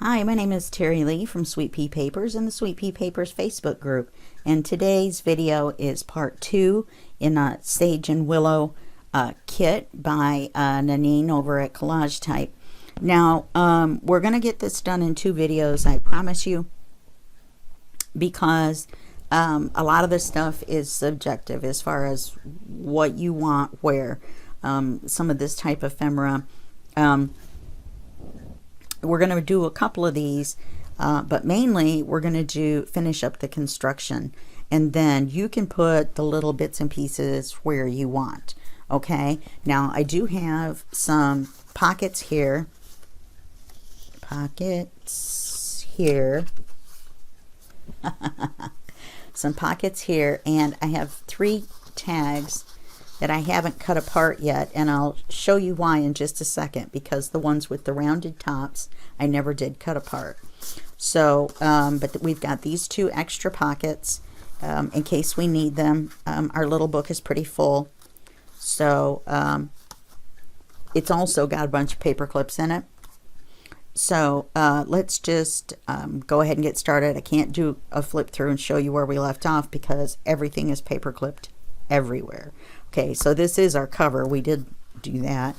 Hi, my name is Terry Lee from Sweet Pea Papers and the Sweet Pea Papers Facebook group. And today's video is part 2 in a Sage and Willow kit by Nanine over at Collagetype. Now, we're going to get this done in 2 videos, I promise you, because a lot of this stuff is subjective as far as what you want where. Some of this type of ephemera. We're going to do a couple of these, but mainly we're going to finish up the construction, and then you can put the little bits and pieces where you want. Okay, now I do have some pockets here, some pockets here, and I have 3 tags that I haven't cut apart yet, and I'll show you why in just a second, because the ones with the rounded tops I never did cut apart. So but we've got these 2 extra pockets in case we need them. Our little book is pretty full, so it's also got a bunch of paper clips in it. So let's just go ahead and get started. I can't do a flip through and show you where we left off because everything is paper clipped everywhere. Okay, so this is our cover. We did do that.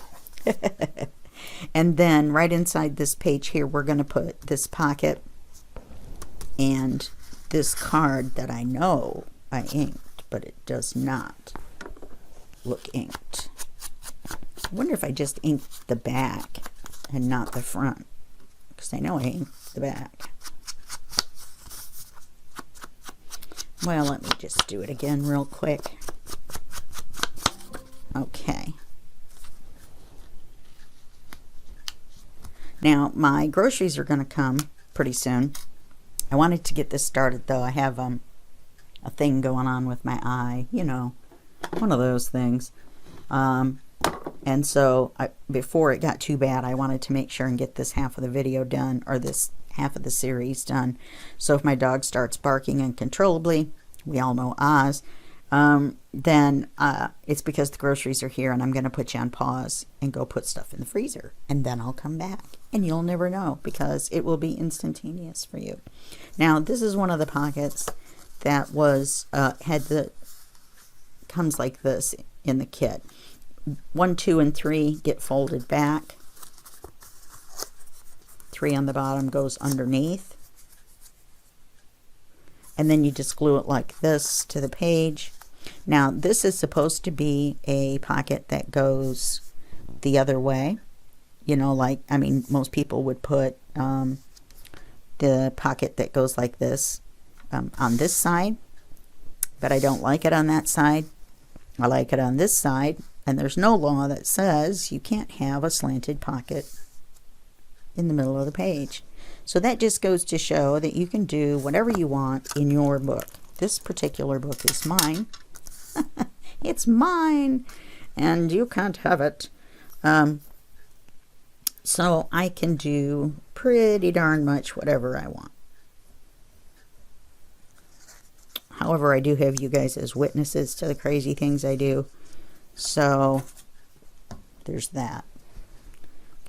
And then right inside this page here, we're going to put this pocket and this card that I know I inked, but it does not look inked. I wonder if I just inked the back and not the front, because I know I inked the back. Well, let me just do it again real quick. Okay. Now, my groceries are going to come pretty soon. I wanted to get this started, though. I have a thing going on with my eye, you know, one of those things. And so before it got too bad, I wanted to make sure and get this half of the video done, or this half of the series done. So if my dog starts barking uncontrollably, we all know Oz, then it's because the groceries are here, and I'm going to put you on pause and go put stuff in the freezer, and then I'll come back, and you'll never know because it will be instantaneous for you. Now, this is one of the pockets that was comes like this in the kit. 1, 2, and 3 get folded back. 3 on the bottom goes underneath. And then you just glue it like this to the page. Now, this is supposed to be a pocket that goes the other way. You know, like, I mean, most people would put the pocket that goes like this on this side. But I don't like it on that side. I like it on this side. And there's no law that says you can't have a slanted pocket in the middle of the page. So that just goes to show that you can do whatever you want in your book. This particular book is mine. It's mine, and you can't have it. So I can do pretty darn much whatever I want. However, I do have you guys as witnesses to the crazy things I do. So there's that.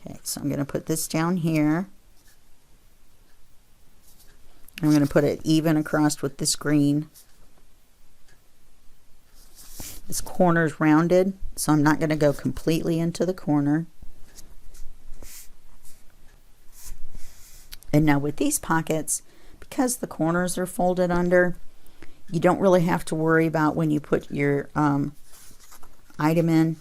Okay, so I'm going to put this down here. I'm going to put it even across with this green. This corner's rounded, so I'm not going to go completely into the corner. And now with these pockets, because the corners are folded under, you don't really have to worry about when you put your item in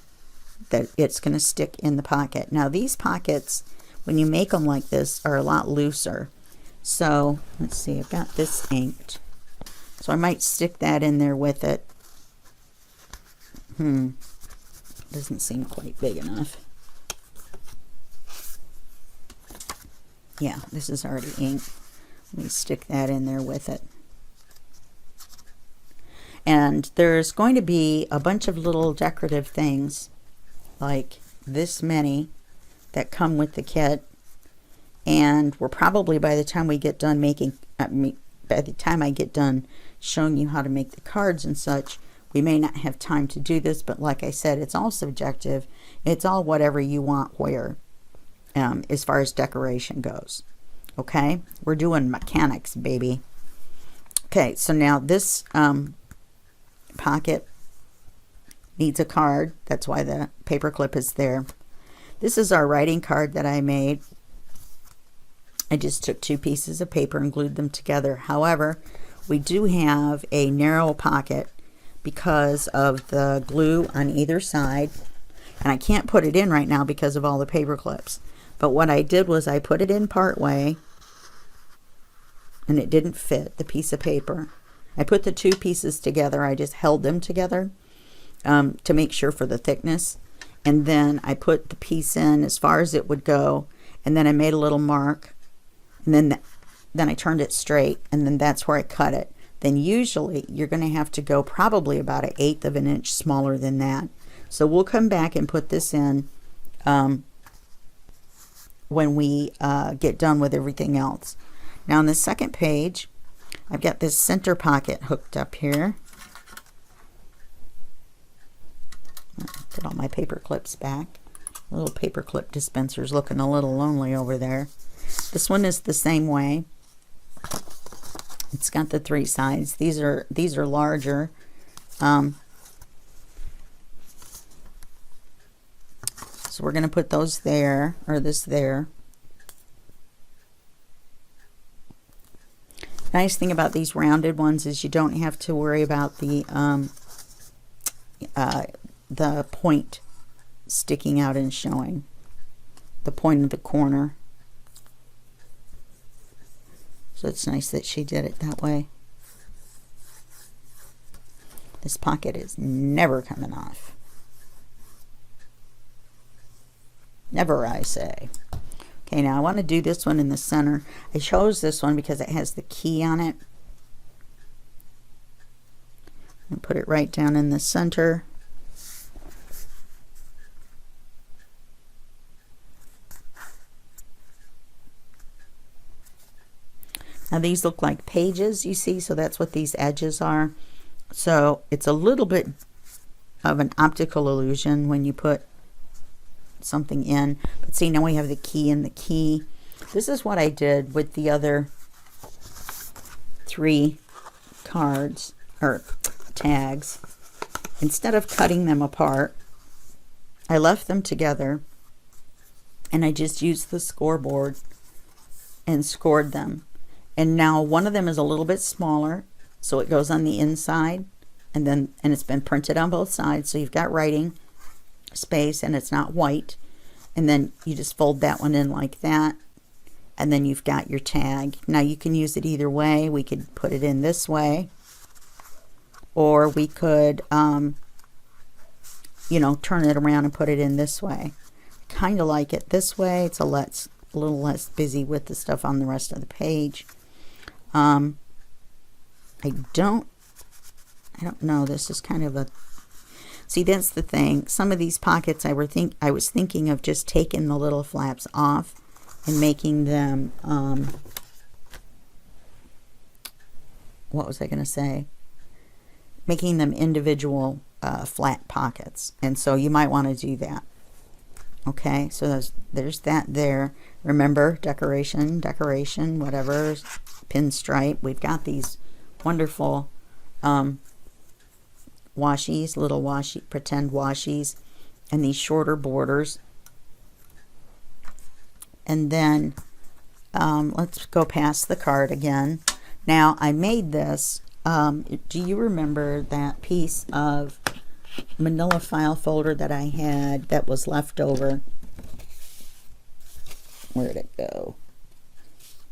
that it's going to stick in the pocket. Now these pockets, when you make them like this, are a lot looser. So let's see, I've got this inked, so I might stick that in there with it. Doesn't seem quite big enough. Yeah, this is already inked. Let me stick that in there with it. And there's going to be a bunch of little decorative things like this many that come with the kit. And we're probably, by the time we get done making, by the time I get done showing you how to make the cards and such, we may not have time to do this, but like I said, it's all subjective. It's all whatever you want where, as far as decoration goes. Okay, we're doing mechanics, baby. Okay, so now this pocket needs a card. That's why the paper clip is there. This is our writing card that I made. I just took 2 pieces of paper and glued them together. However, we do have a narrow pocket because of the glue on either side. And I can't put it in right now because of all the paper clips. But what I did was I put it in part way, and it didn't fit the piece of paper. I put the 2 pieces together. I just held them together to make sure for the thickness. And then I put the piece in as far as it would go, and then I made a little mark, and then I turned it straight, and then that's where I cut it. Then usually you're going to have to go probably about 1/8 of an inch smaller than that. So we'll come back and put this in when we get done with everything else. Now on the second page, I've got this center pocket hooked up here. Put all my paper clips back. The little paper clip dispenser's looking a little lonely over there. This one is the same way. It's got the 3 sides. These are larger. So we're going to put those there, or this there. Nice thing about these rounded ones is you don't have to worry about the point sticking out and showing. The point of the corner. So it's nice that she did it that way. This pocket is never coming off. Never, I say. Okay, now I want to do this one in the center. I chose this one because it has the key on it. And put it right down in the center. Now these look like pages, you see, so that's what these edges are. So it's a little bit of an optical illusion when you put something in. But see, now we have the key and the key. This is what I did with the other 3 cards, or tags. Instead of cutting them apart, I left them together, and I just used the scoreboard and scored them. And now one of them is a little bit smaller, so it goes on the inside, and it's been printed on both sides, so you've got writing space and it's not white. And then you just fold that one in like that, and then you've got your tag. Now you can use it either way. We could put it in this way, or we could you know, turn it around and put it in this way. Kind of like it this way. It's a little less busy with the stuff on the rest of the page. I don't know. This is kind of a... See, that's the thing. Some of these pockets I was thinking of just taking the little flaps off and making them... what was I going to say? Making them individual flat pockets. And so you might want to do that. Okay, so there's that there. Remember, decoration, whatever, pinstripe. We've got these wonderful washies, little washi, pretend washies, and these shorter borders. And then let's go past the card again. Now, I made this. Do you remember that piece of manila file folder that I had that was left over? Where'd it go?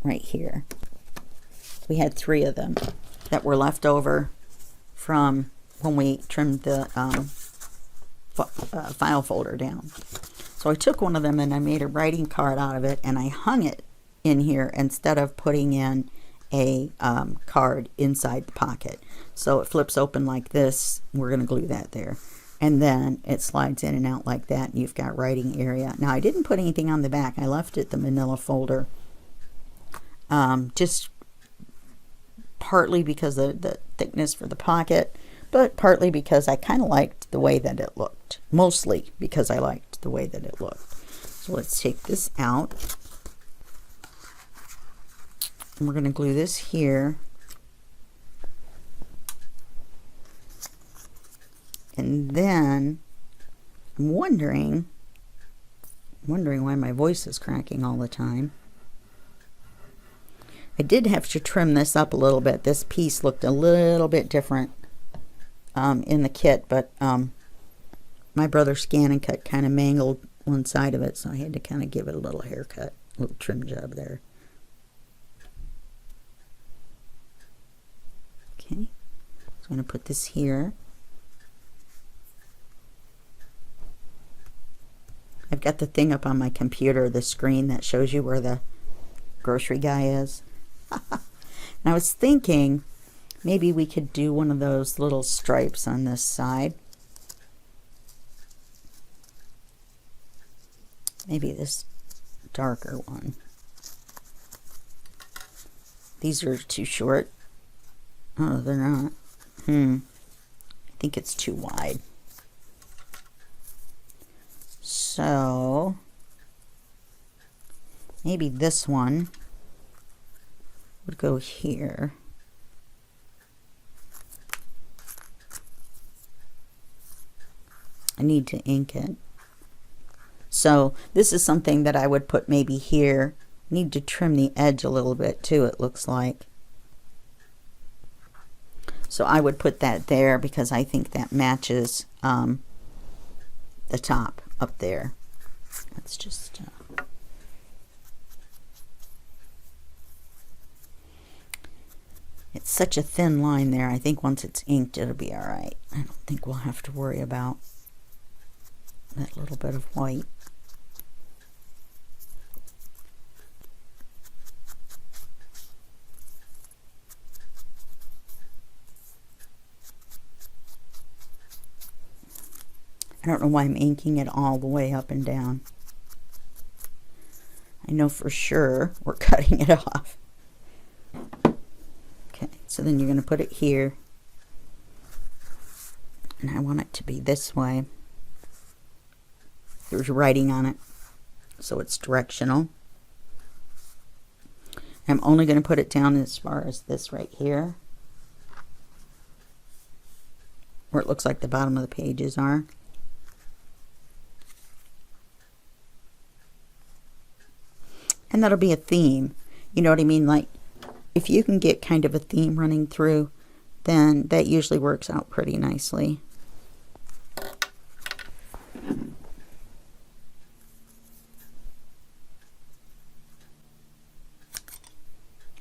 Right here. We had 3 of them that were left over from when we trimmed the file folder down. So I took one of them and I made a writing card out of it, and I hung it in here instead of putting in a card inside the pocket. So it flips open like this. We're going to glue that there. And then it slides in and out like that, and you've got writing area. Now, I didn't put anything on the back. I left it the manila folder. Just partly because of the thickness for the pocket, but partly because I kind of liked the way that it looked. Mostly because I liked the way that it looked. So let's take this out. And we're going to glue this here. And then I'm wondering why my voice is cracking all the time. I did have to trim this up a little bit. This piece looked a little bit different in the kit, but my brother Scan and Cut kind of mangled one side of it, so I had to kind of give it a little haircut, a little trim job there. Okay, so I'm going to put this here. I've got the thing up on my computer, the screen that shows you where the grocery guy is. And I was thinking maybe we could do one of those little stripes on this side. Maybe this darker one. These are too short. Oh, they're not. I think it's too wide. So maybe this one would go here. I need to ink it. So this is something that I would put maybe here. Need to trim the edge a little bit too, it looks like. So I would put that there because I think that matches the top up there. Let's just it's such a thin line there. I think once it's inked it'll be all right. I don't think we'll have to worry about that little bit of white. I don't know why I'm inking it all the way up and down. I know for sure we're cutting it off. Okay, so then you're going to put it here. And I want it to be this way. There's writing on it, so it's directional. I'm only going to put it down as far as this right here, where it looks like the bottom of the pages are. And that'll be a theme. You know what I mean? Like, if you can get kind of a theme running through, then that usually works out pretty nicely.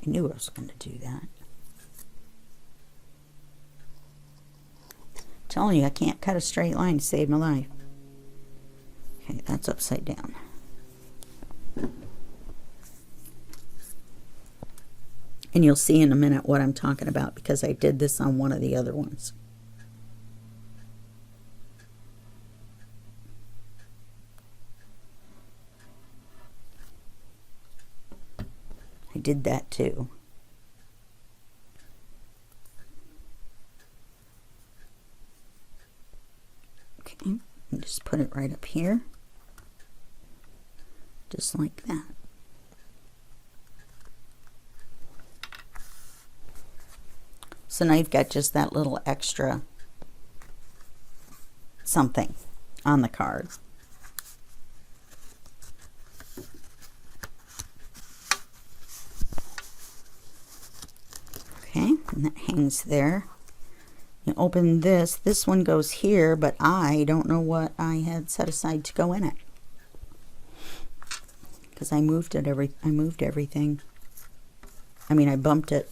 I knew I was going to do that. I'm telling you, I can't cut a straight line to save my life. Okay, that's upside down. And you'll see in a minute what I'm talking about because I did this on one of the other ones. I did that too. Okay, and just put it right up here. Just like that. So now you've got just that little extra something on the card. Okay, and that hangs there. You open this. This one goes here, but I don't know what I had set aside to go in it because I moved it. I moved everything. I mean, I bumped it.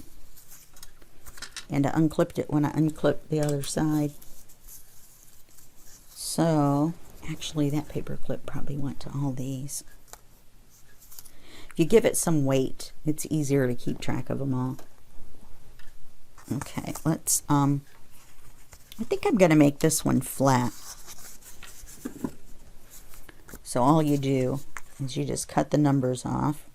And I unclipped it when I unclipped the other side. So, actually that paper clip probably went to all these. If you give it some weight, it's easier to keep track of them all. Okay, let's, I think I'm going to make this one flat. So all you do is you just cut the numbers off.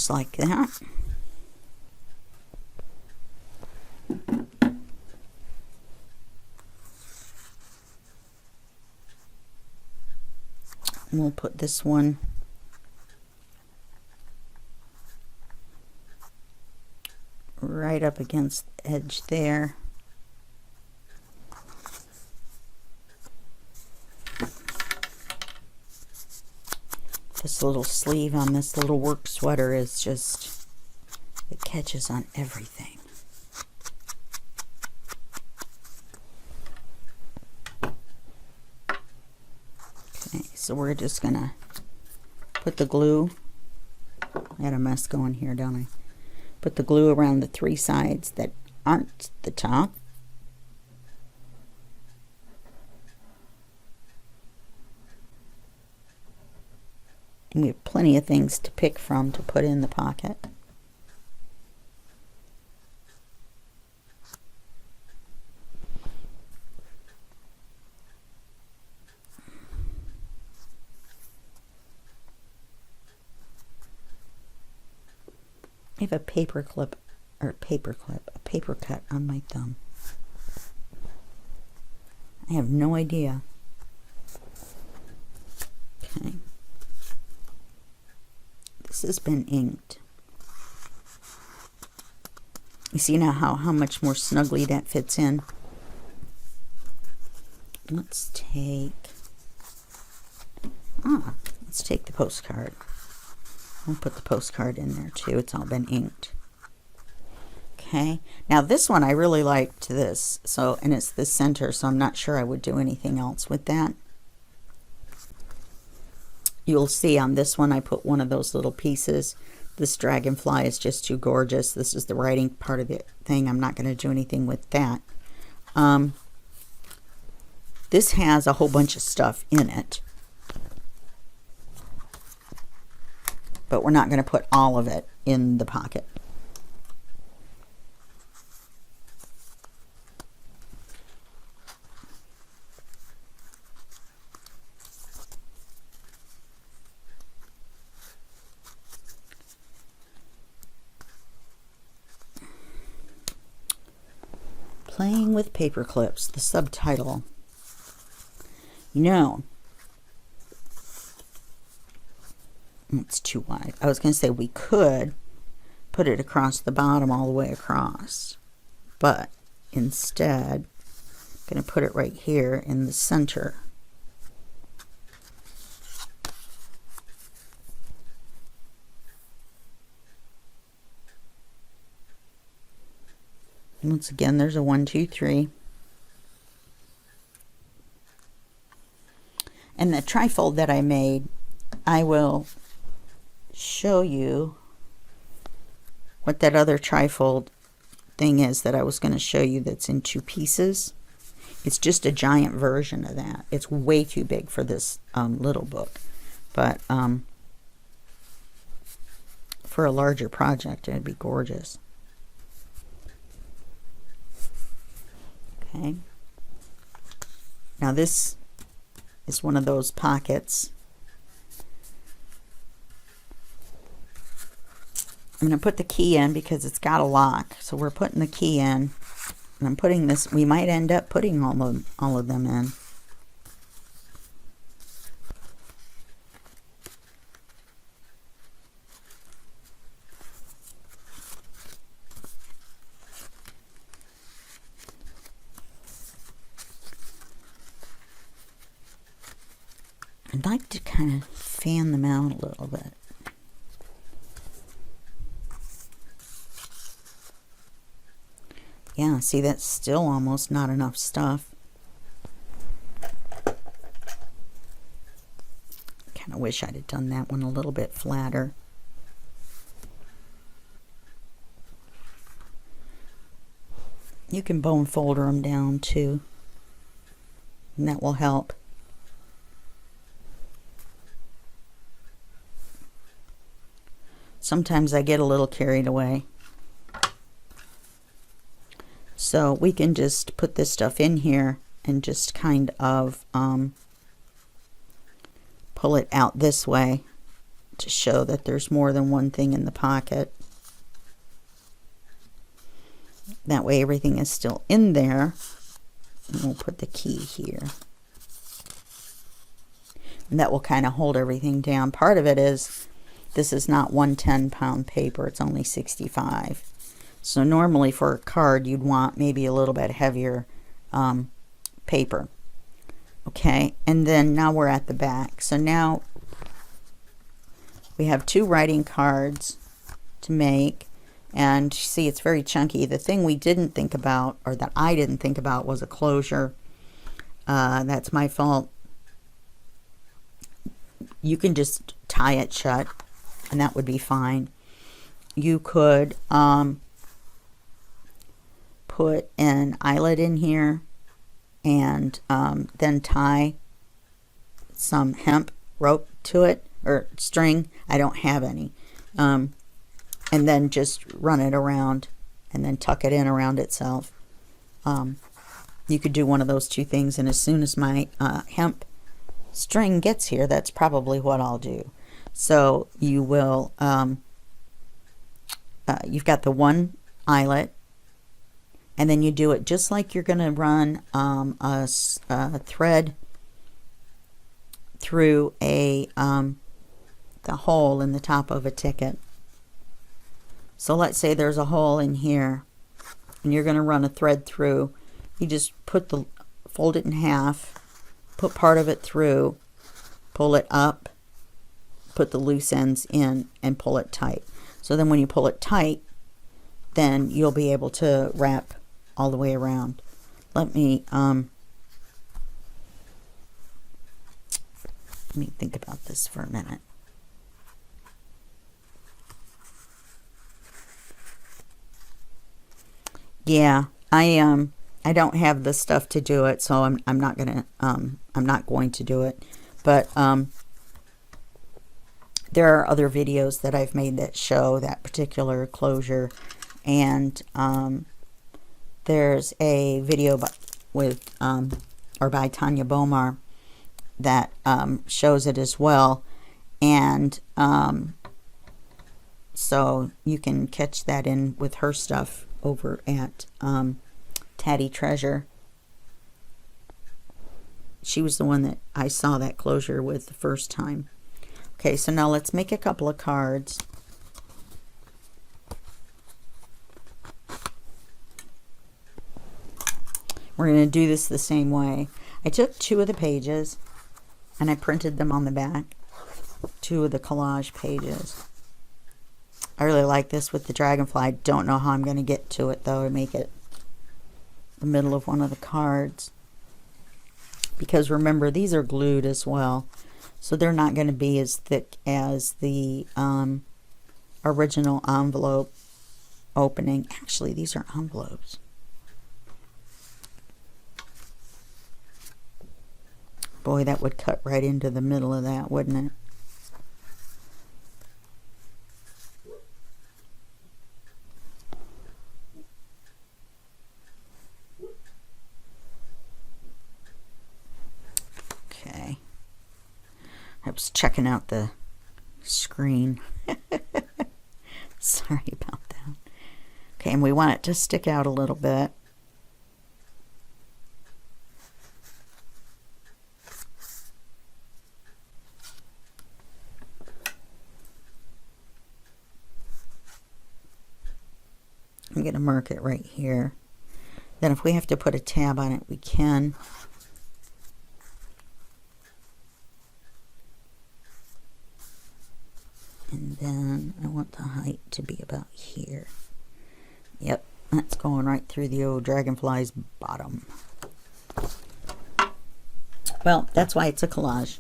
just like that. And we'll put this one right up against the edge there. This little sleeve on this little work sweater is just, it catches on everything. Okay, so we're just gonna put the glue. I had a mess going here, don't I? Put the glue around the 3 sides that aren't the top. And we have plenty of things to pick from to put in the pocket. I have a paper cut on my thumb. I have no idea. Okay. This has been inked. You see now how much more snugly that fits in? Let's take the postcard. I'll put the postcard in there too. It's all been inked. Okay. Now this one I really liked this. So, and it's the center, so I'm not sure I would do anything else with that. You'll see on this one I put one of those little pieces. This dragonfly is just too gorgeous. This is the writing part of the thing. I'm not going to do anything with that. This has a whole bunch of stuff in it. But we're not going to put all of it in the pocket. Playing with paper clips, the subtitle. You know, it's too wide. I was going to say we could put it across the bottom all the way across, but instead I'm going to put it right here in the center. Once again, there's a 1, 2, 3. And the trifold that I made, I will show you what that other trifold thing is that I was going to show you that's in 2 pieces. It's just a giant version of that. It's way too big for this little book. But for a larger project, it'd be gorgeous. Okay. Now this is one of those pockets. I'm going to put the key in because it's got a lock. So we're putting the key in. And I'm putting this, we might end up putting all of them in. I'd like to kind of fan them out a little bit. Yeah, see, that's still almost not enough stuff. Kind of wish I'd have done that one a little bit flatter. You can bone folder them down too, and that will help. Sometimes I get a little carried away. So we can just put this stuff in here and just kind of pull it out this way to show that there's more than one thing in the pocket. That way everything is still in there. And we'll put the key here. And that will kind of hold everything down. Part of it is this is not 110-pound paper. It's only 65. So normally for a card you'd want maybe a little bit heavier paper. Okay, and then now we're at the back. So now we have 2 writing cards to make. And see, it's very chunky. The thing we didn't think about, or that I didn't think about, was a closure. That's my fault. You can just tie it shut, and that would be fine. You could put an eyelet in here, and then tie some hemp rope to it, or string. I don't have any. And then just run it around and then tuck it in around itself. You could do one of those 2 things, and as soon as my hemp string gets here, that's probably what I'll do. So you will, you've got the 1 eyelet, and then you do it just like you're going to run a thread through the hole in the top of a ticket. So let's say there's a hole in here and you're going to run a thread through. You just fold it in half, put part of it through, pull it up, put the loose ends in, and pull it tight. So then when you pull it tight, then you'll be able to wrap all the way around. Let me think about this for a minute. Yeah, I don't have the stuff to do it, so I'm not going to do it. But there are other videos that I've made that show that particular closure, and there's a video by Tanya Bomar that shows it as well, and so you can catch that in with her stuff over at Tatty Treasure. She was the one that I saw that closure with the first time. Okay, so now let's make a couple of cards. We're going to do this the same way. I took 2 of the pages and I printed them on the back. 2 of the collage pages. I really like this with the dragonfly. I don't know how I'm going to get to it though, to make it the middle of one of the cards. Because remember, these are glued as well. So they're not going to be as thick as the original envelope opening. Actually, these are envelopes. Boy, that would cut right into the middle of that, wouldn't it? Okay. I was checking out the screen. Sorry about that. Okay, and we want it to stick out a little bit. I'm going to mark it right here. Then if we have to put a tab on it, we can. And then I want the height to be about here. Yep, that's going right through the old dragonfly's bottom. Well, that's why it's a collage.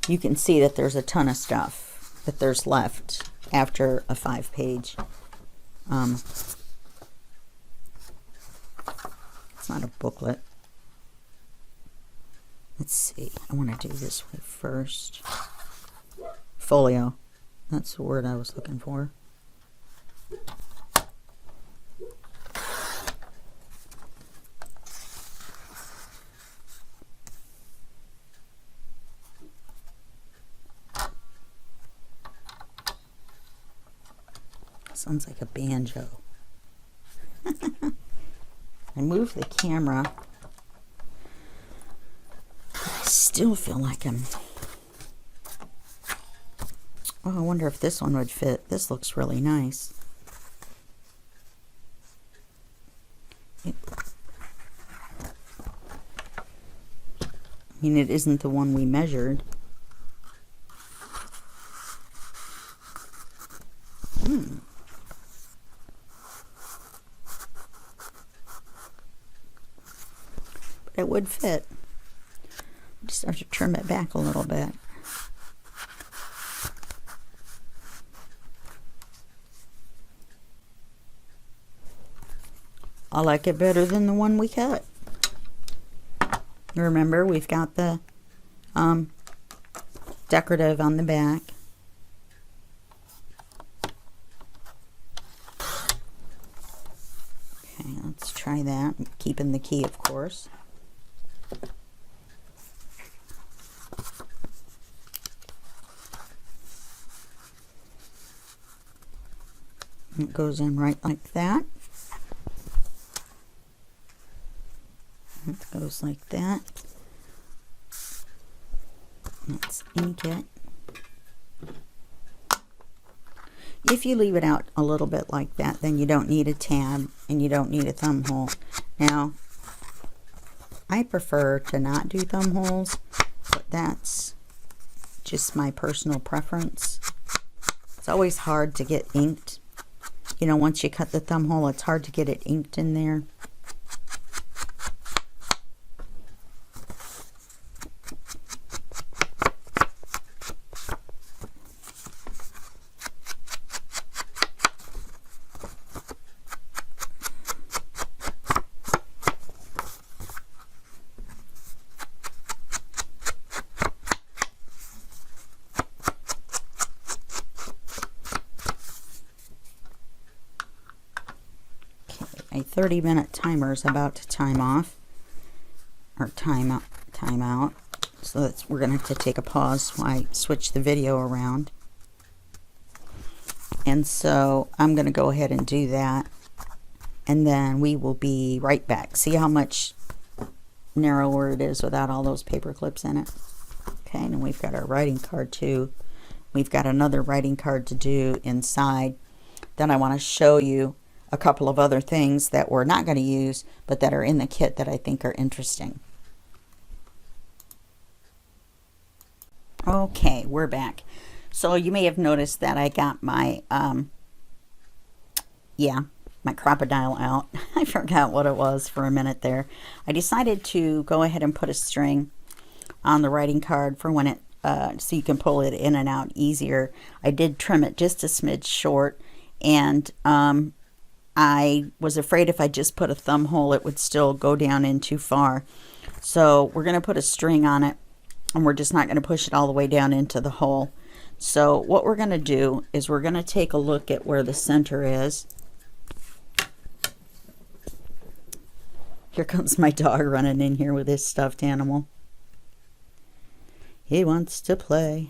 You can see that there's a ton of stuff that there's left after a 5-page. It's not a booklet. Let's see. I want to do this way first. Folio. That's the word I was looking for. Sounds like a banjo. I moved the camera. I still feel like I'm... Oh, I wonder if this one would fit. This looks really nice. I mean, it isn't the one we measured. But it would fit. Just have to trim it back a little bit. I like it better than the one we cut. Remember, we've got the decorative on the back. Okay, let's try that. Keeping the key, of course. It goes in right like that. It goes like that. Let's ink it. If you leave it out a little bit like that, then you don't need a tab and you don't need a thumb hole. Now, I prefer to not do thumb holes, but that's just my personal preference. It's always hard to get inked. You know, once you cut the thumb hole, it's hard to get it inked in there. A 30-minute timer is about to time off, or time out. So we're going to have to take a pause while I switch the video around. And so I'm going to go ahead and do that, and then we will be right back. See how much narrower it is without all those paper clips in it. Okay, and we've got our writing card too. We've got another writing card to do inside. Then I want to show you a couple of other things that we're not going to use, but that are in the kit that I think are interesting. Okay, we're back. So you may have noticed that I got my, my crocodile out. I forgot what it was for a minute there. I decided to go ahead and put a string on the writing card for when it, so you can pull it in and out easier. I did trim it just a smidge short, and I was afraid if I just put a thumb hole, it would still go down in too far. So we're going to put a string on it, and we're just not going to push it all the way down into the hole. So what we're going to do is we're going to take a look at where the center is. Here comes my dog running in here with his stuffed animal. He wants to play.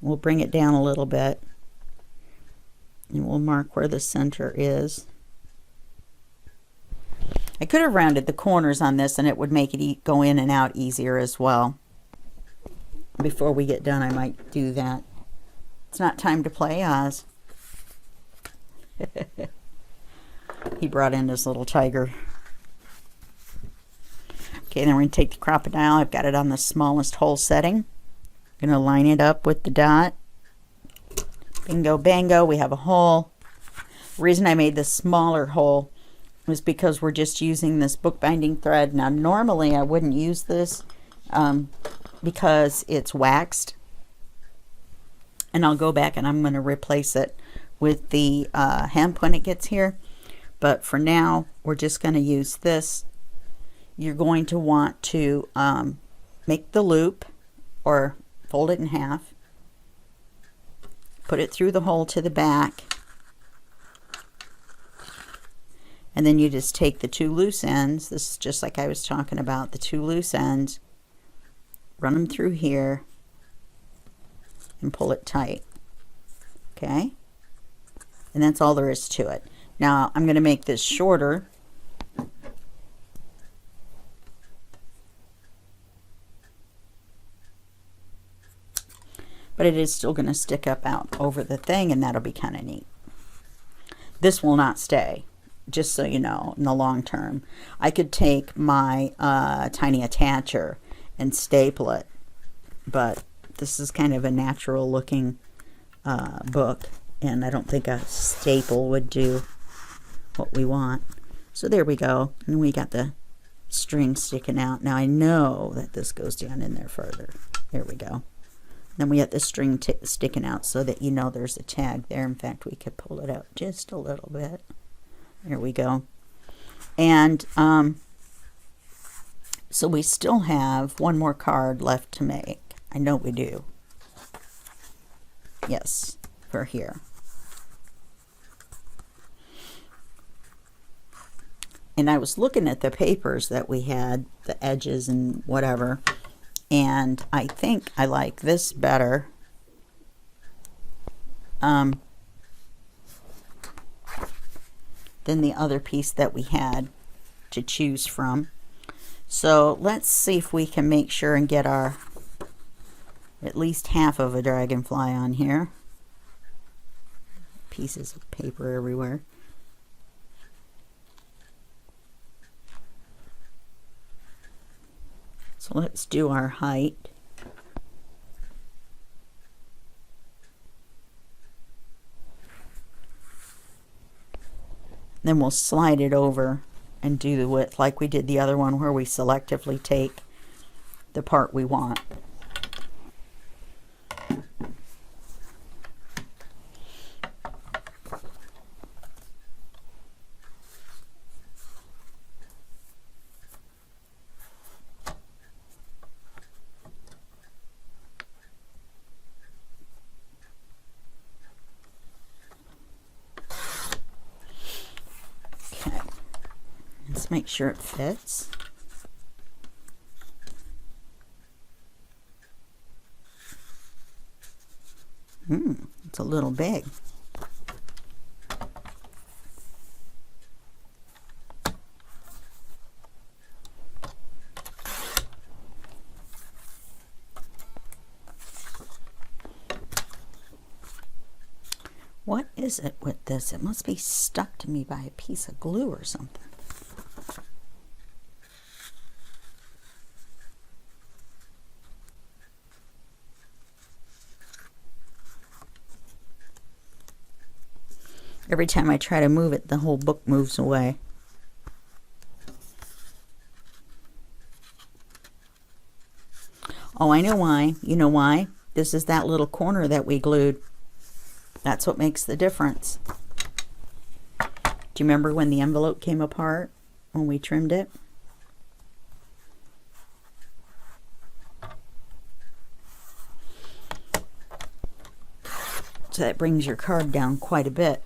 We'll bring it down a little bit, and we'll mark where the center is. I could have rounded the corners on this, and it would make it go in and out easier as well. Before we get done, I might do that. It's not time to play, Oz. He brought in this little tiger. Okay, then we're going to take the crocodile. I've got it on the smallest hole setting. I'm going to line it up with the dot. Bingo bango, we have a hole. The reason I made this smaller hole was because we're just using this bookbinding thread. Now normally I wouldn't use this because it's waxed, and I'll go back and I'm going to replace it with the hemp when it gets here, but for now we're just going to use this. You're going to want to make the loop, or fold it in half, put it through the hole to the back, and then you just take the two loose ends. This is just like I was talking about, the two loose ends, run them through here and pull it tight. Okay, And that's all there is to it. Now I'm going to make this shorter. But it is still going to stick up out over the thing, and that'll be kind of neat. This will not stay, just so you know, in the long term. I could take my tiny attacher and staple it, but this is kind of a natural looking book, and I don't think a staple would do what we want. So there we go, and we got the string sticking out. Now I know that this goes down in there further. There we go. Then we have the string sticking out so that you know there's a tag there. In fact, we could pull it out just a little bit. There we go. And so we still have one more card left to make. I know we do. Yes, for here. And I was looking at the papers that we had, the edges and whatever. And I think I like this better than the other piece that we had to choose from. So let's see if we can make sure and get our at least half of a dragonfly on here. Pieces of paper everywhere. So let's do our height. Then we'll slide it over and do the width like we did the other one, where we selectively take the part we want. Let's make sure it fits. It's a little big. What is it with this? It must be stuck to me by a piece of glue or something. Every time I try to move it, the whole book moves away. Oh, I know why. You know why? This is that little corner that we glued. That's what makes the difference. Do you remember when the envelope came apart when we trimmed it? So that brings your card down quite a bit.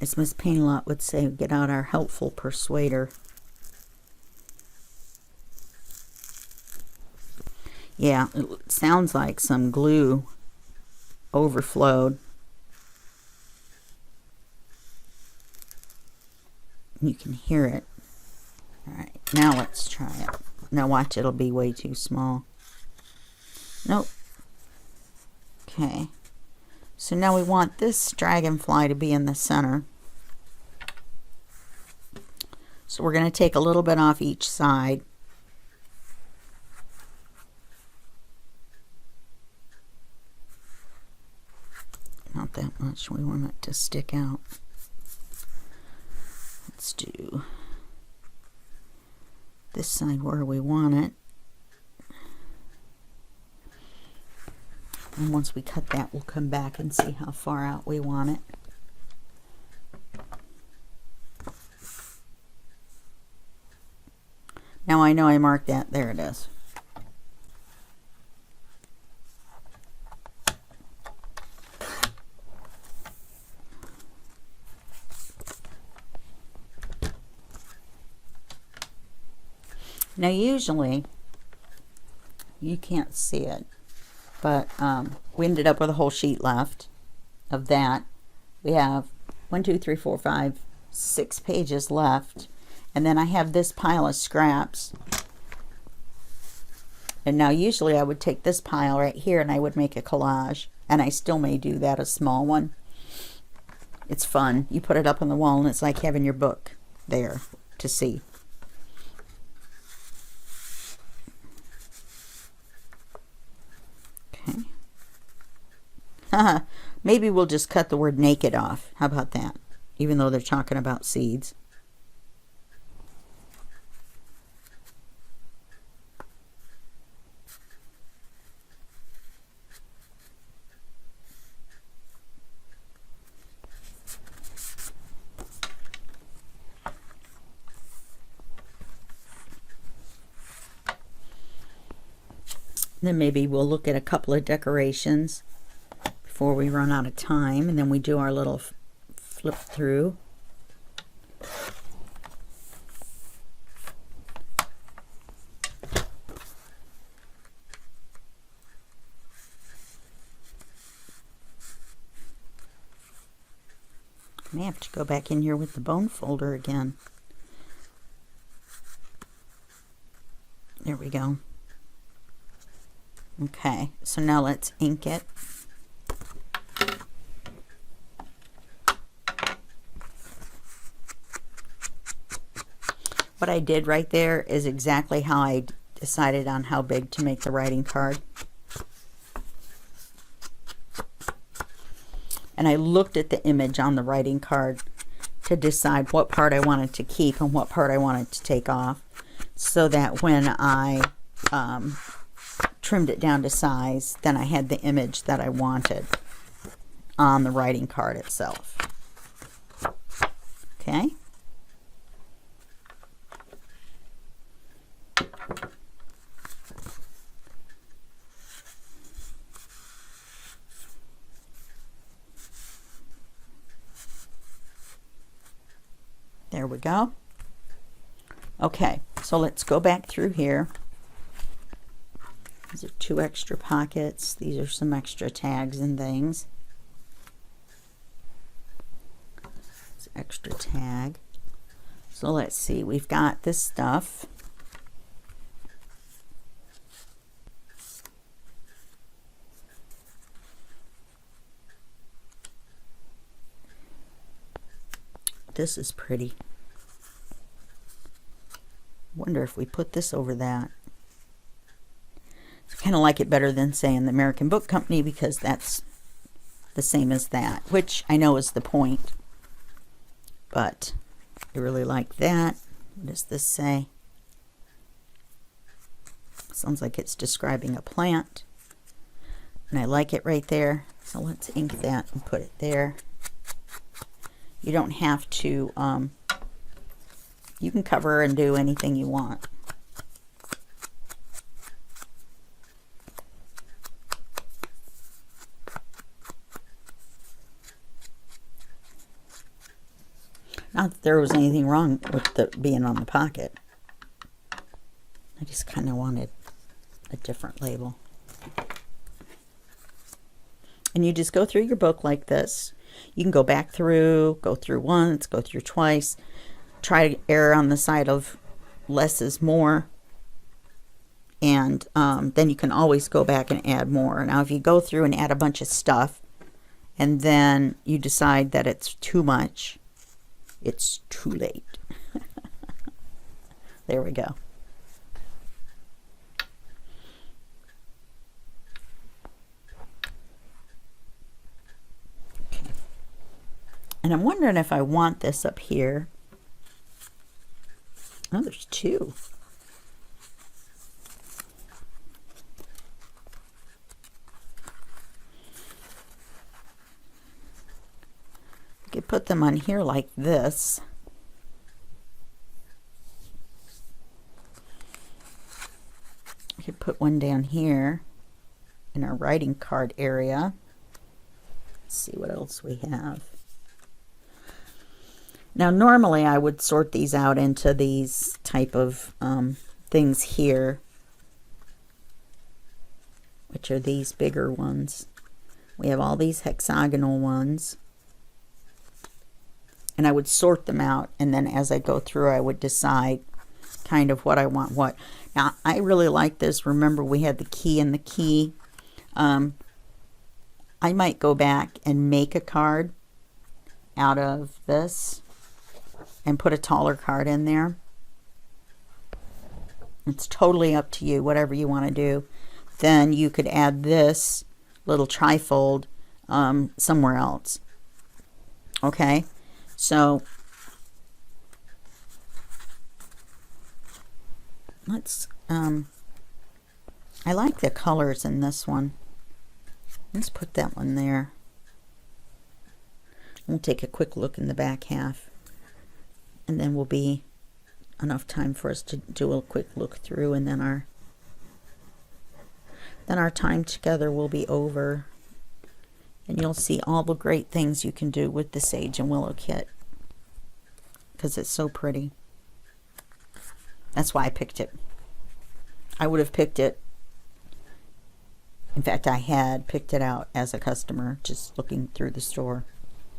As Miss Painlot would say, get out our helpful persuader. Yeah, it sounds like some glue overflowed. You can hear it. Alright, now let's try it. Now watch, it'll be way too small. Nope. Okay. So now we want this dragonfly to be in the center. So we're going to take a little bit off each side. Not that much. We want it to stick out. Let's do this side where we want it. And once we cut that, we'll come back and see how far out we want it. Now I know I marked that. There it is. Now usually, you can't see it, but we ended up with a whole sheet left of that. We have 1, 2, 3, 4, 5, 6 pages left, and then I have this pile of scraps. And now usually I would take this pile right here and I would make a collage, and I still may do that, a small one. It's fun. You put it up on the wall and it's like having your book there to see. Okay. Maybe we'll just cut the word naked off. How about that? Even though they're talking about seeds. Then maybe we'll look at a couple of decorations before we run out of time, and then we do our little flip through. I may have to go back in here with the bone folder again. There we go. Okay, so now let's ink it. What I did right there is exactly how I decided on how big to make the writing card. And I looked at the image on the writing card to decide what part I wanted to keep and what part I wanted to take off, so that when I trimmed it down to size, then I had the image that I wanted on the writing card itself. Okay. There we go. Okay, so let's go back through here. These are 2 extra pockets. These are some extra tags and things. It's an extra tag. So let's see, we've got this stuff. This is pretty. Wonder if we put this over that. I kind of like it better than saying the American Book Company, because that's the same as that, which I know is the point. But I really like that. What does this say? Sounds like it's describing a plant. And I like it right there. So let's ink that and put it there. You don't have to, you can cover and do anything you want. Not that there was anything wrong with the being on the pocket. I just kind of wanted a different label. And you just go through your book like this. You can go back through, go through once, go through twice. Try to err on the side of less is more. And then you can always go back and add more. Now, if you go through and add a bunch of stuff, and then you decide that it's too much, it's too late. There we go. And I'm wondering if I want this up here. Oh, there's 2. I could put them on here like this. I could put one down here in our writing card area. Let's see what else we have. Now, normally I would sort these out into these type of things here, which are these bigger ones. We have all these hexagonal ones. And I would sort them out, and then as I go through, I would decide kind of what I want what. Now, I really like this. Remember, we had the key and the key. I might go back and make a card out of this and put a taller card in there. It's totally up to you, whatever you want to do. Then you could add this little trifold somewhere else. Okay, so let's, I like the colors in this one. Let's put that one there. We'll take a quick look in the back half, and then will be enough time for us to do a quick look through, and then our time together will be over, and you'll see all the great things you can do with the Sage and Willow kit, because it's so pretty. That's why I picked it. I would have picked it. In fact, I had picked it out as a customer, just looking through the store,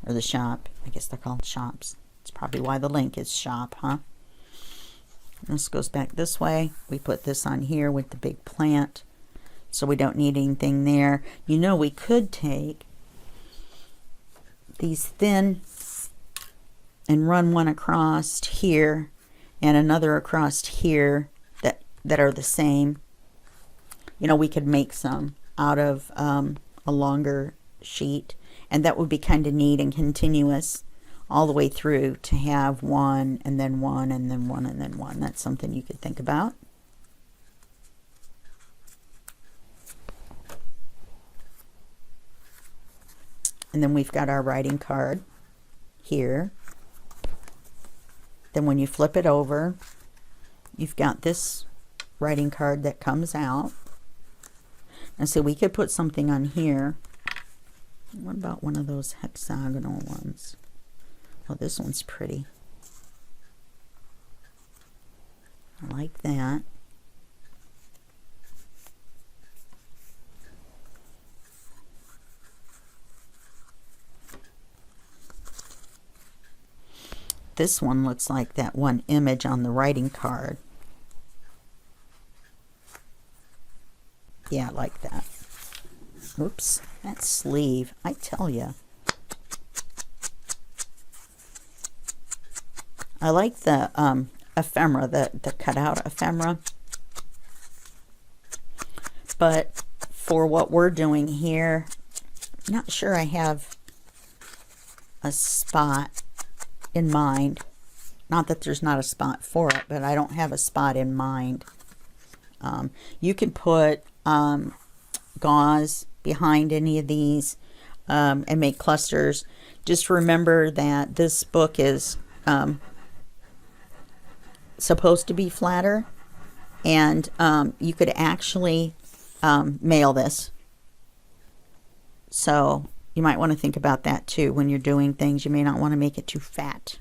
or the shop. I guess they're called shops. It's probably why the link is shop, huh? This goes back this way. We put this on here with the big plant, so we don't need anything there. You know, we could take these thin and run one across here and another across here that are the same. You know, we could make some out of a longer sheet, and that would be kind of neat and continuous all the way through to have one and then one and then one and then one. That's something you could think about. And then we've got our writing card here. Then when you flip it over, you've got this writing card that comes out. And so we could put something on here. What about one of those hexagonal ones? Oh, this one's pretty. I like that. This one looks like that one image on the writing card. Yeah, I like that. Oops, that sleeve, I tell you. I like the ephemera, the cutout ephemera. But for what we're doing here, I'm not sure I have a spot in mind. Not that there's not a spot for it, but I don't have a spot in mind. You can put gauze behind any of these and make clusters. Just remember that this book is supposed to be flatter, and you could actually mail this. So you might want to think about that too when you're doing things. You may not want to make it too fat,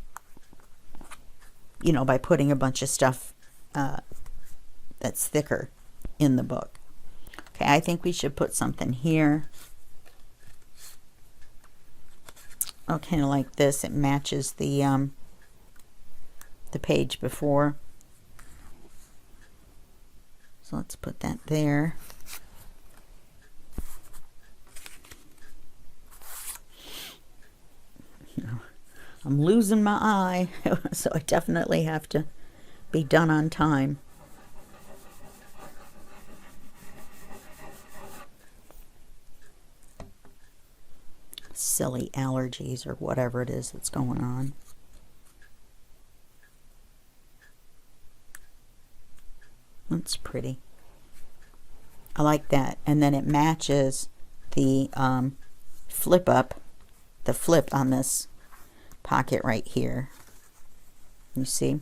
you know, by putting a bunch of stuff that's thicker in the book. Okay, I think we should put something here. Oh, kind of like this. It matches the page before. So let's put that there. I'm losing my eye, so I definitely have to be done on time. Silly allergies or whatever it is that's going on. That's pretty. I like that. And then it matches the flip up, the flip on this pocket right here. You see?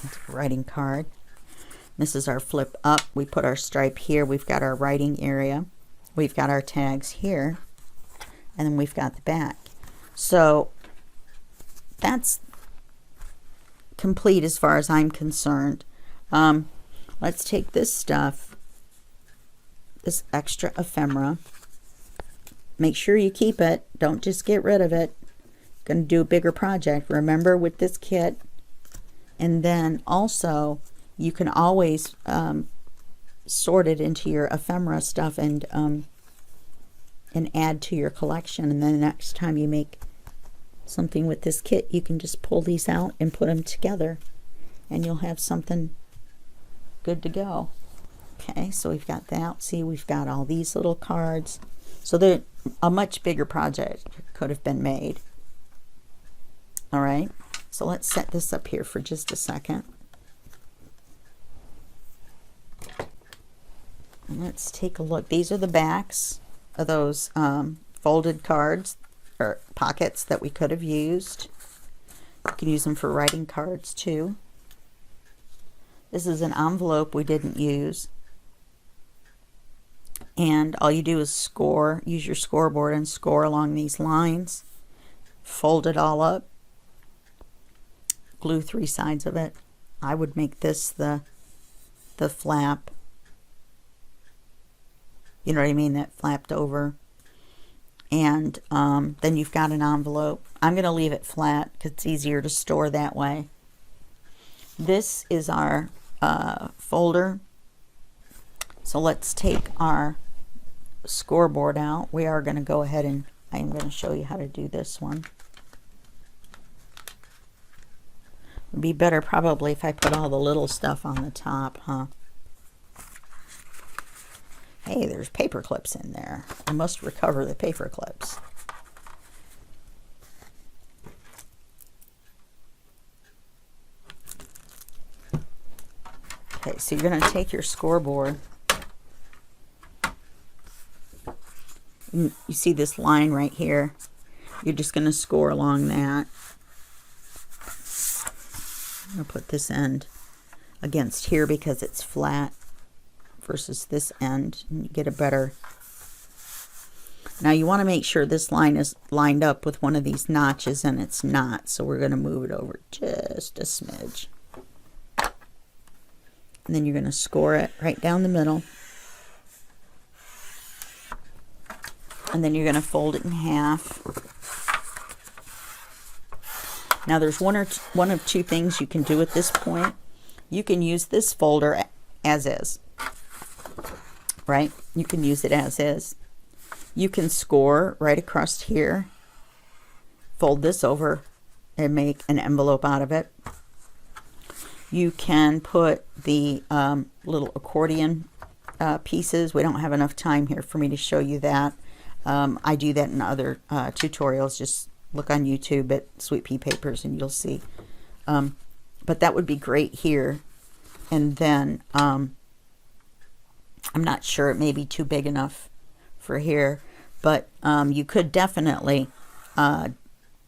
That's a writing card. This is our flip up. We put our stripe here. We've got our writing area. We've got our tags here. And then we've got the back. So that's complete as far as I'm concerned. Let's take this stuff, this extra ephemera. Make sure you keep it. Don't just get rid of it. Going to do a bigger project, remember, with this kit. And then also you can always sort it into your ephemera stuff and add to your collection. And then the next time you make something with this kit, you can just pull these out and put them together, and you'll have something good to go. Okay, so we've got that. See, we've got all these little cards. So a much bigger project could have been made. All right, so let's set this up here for just a second. And let's take a look. These are the backs of those folded cards or pockets that we could have used. You can use them for writing cards too. This is an envelope we didn't use. And all you do is score, use your scoreboard and score along these lines. Fold it all up. Glue 3 sides of it. I would make this the flap. You know what I mean? That flapped over. And then you've got an envelope. I'm going to leave it flat because it's easier to store that way. This is our folder. So let's take our scoreboard out. We are going to go ahead and I'm going to show you how to do this one. It'd be better probably if I put all the little stuff on the top, huh? Hey, there's paper clips in there. I must recover the paper clips. Okay, so you're going to take your scoreboard. You see this line right here. You're just going to score along that. I'm going to put this end against here because it's flat versus this end, and you get a better. Now you want to make sure this line is lined up with one of these notches, and it's not, so we're going to move it over just a smidge. And then you're going to score it right down the middle. And then you're going to fold it in half. Now there's one of two things you can do at this point. You can use this folder as is. Right? You can use it as is. You can score right across here. Fold this over and make an envelope out of it. You can put the little accordion pieces. We don't have enough time here for me to show you that. I do that in other tutorials. Just look on YouTube at Sweet Pea Papers and you'll see. But that would be great here. And then I'm not sure, it may be too big enough for here, but you could definitely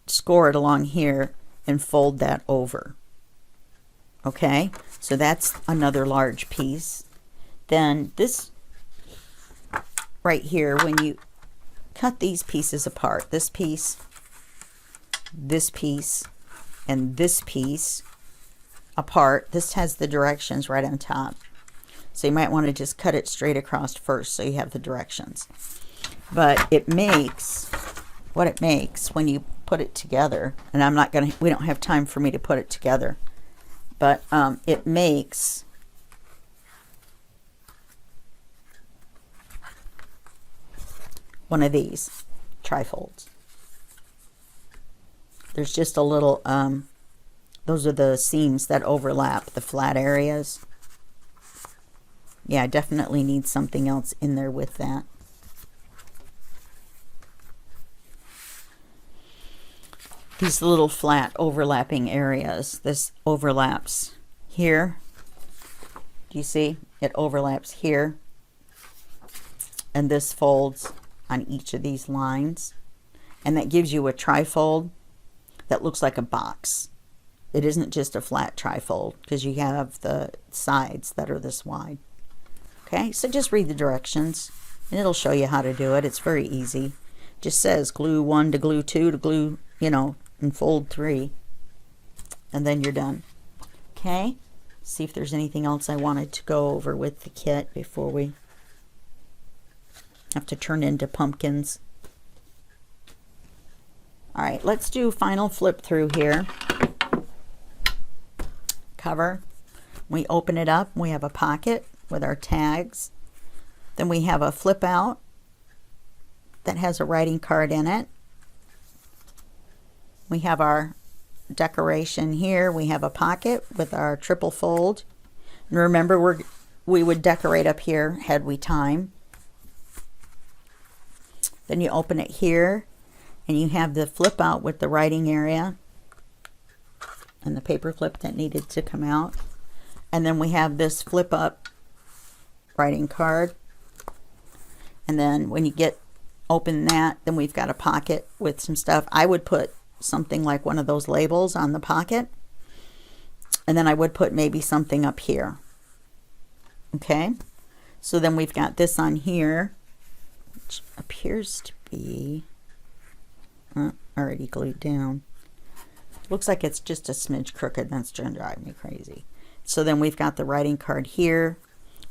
score it along here and fold that over. Okay, so that's another large piece. Then this right here, when you cut these pieces apart, this piece, and this piece apart, this has the directions right on top. So you might want to just cut it straight across first so you have the directions. But it makes, what it makes when you put it together, and I'm not going to, we don't have time for me to put it together, but it makes one of these trifolds. There's just a little, those are the seams that overlap, the flat areas. Yeah, I definitely need something else in there with that. These little flat overlapping areas. This overlaps here. Do you see? It overlaps here. And this folds on each of these lines. And that gives you a trifold that looks like a box. It isn't just a flat trifold because you have the sides that are this wide. Okay, so just read the directions and it'll show you how to do it. It's very easy. It just says glue 1 to glue 2 to glue, you know, and fold 3. And then you're done. Okay, see if there's anything else I wanted to go over with the kit before we have to turn into pumpkins. All right, let's do final flip through here. Cover. We open it up. We have a pocket with our tags. Then we have a flip out that has a writing card in it. We have our decoration here. We have a pocket with our triple fold. And remember, we would decorate up here had we time. Then you open it here and you have the flip out with the writing area and the paper clip that needed to come out. And then we have this flip up writing card. And then when you open that, then we've got a pocket with some stuff. I would put something like one of those labels on the pocket. And then I would put maybe something up here. Okay. So then we've got this on here, which appears to be already glued down. Looks like it's just a smidge crooked. That's going to drive me crazy. So then we've got the writing card here,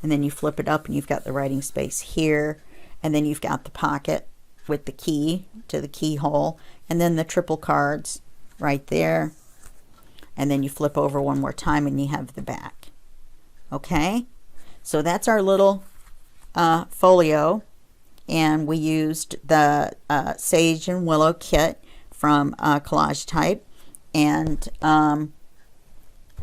and then you flip it up and you've got the writing space here, and then you've got the pocket with the key to the keyhole, and then the triple cards right there, and then you flip over one more time and you have the back. Okay, so that's our little folio, and we used the Sage and Willow kit from Collagetype, and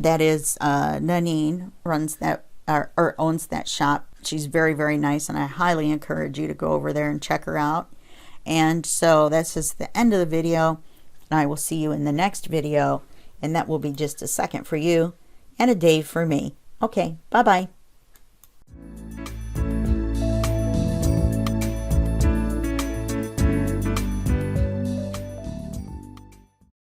that is Nanine runs that or owns that shop. She's very, very nice, and I highly encourage you to go over there and check her out. And so this is the end of the video, and I will see you in the next video, and that will be just a second for you and a day for me. Okay, bye-bye.